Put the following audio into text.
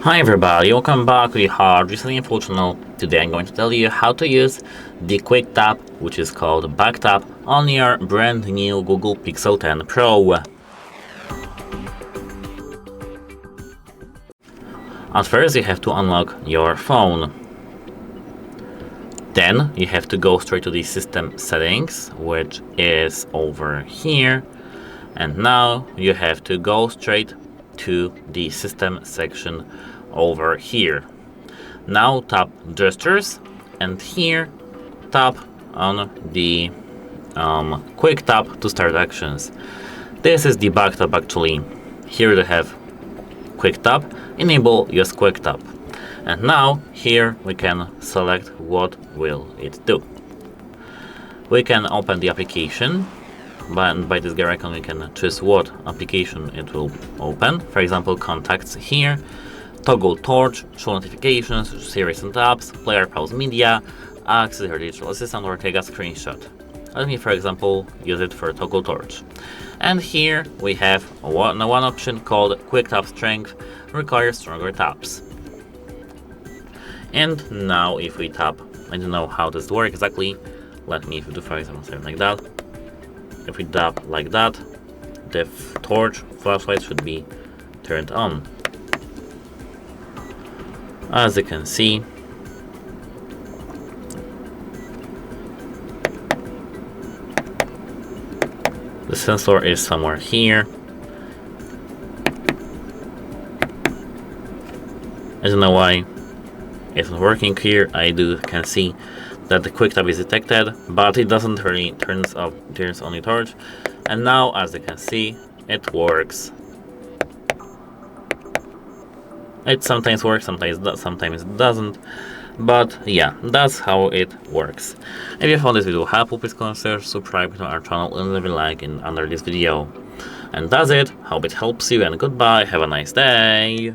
Hi everybody, welcome back to the HardReset.Info channel. Today I'm going to tell you how to use the quick tap, which is called back tap, on your brand new Google Pixel 10 Pro. At first you have to unlock your phone. Then you have to go straight to the system settings, which is over here. And now you have to go straight to the system section over here. Now tap gestures, and here tap on the quick tap to start actions. This is the back tap actually. Here they have quick tap, enable use quick tap. And now here we can select what will it do. We can open the application. By this gear icon we can choose what application it will open. For example, contacts here, toggle torch, show notifications, see recent apps, player pause media, access your digital assistant, or take a screenshot. Let me, for example, use it for toggle torch. And here we have one option called quick tap strength, requires stronger taps. And now if we tap, I don't know how this works exactly. Let me do, for example, something like that. If we tap like that, the torch flashlight should be turned on. As you can see, the sensor is somewhere here. I don't know why it's not working here. I can see that the quick tap is detected, but it doesn't really turns on the torch. And now, as you can see, it works. It sometimes works, sometimes it doesn't. But yeah, that's how it works. If you found this video helpful, please consider subscribing to our channel and leave a like under this video. And that's it. Hope it helps you, and goodbye. Have a nice day.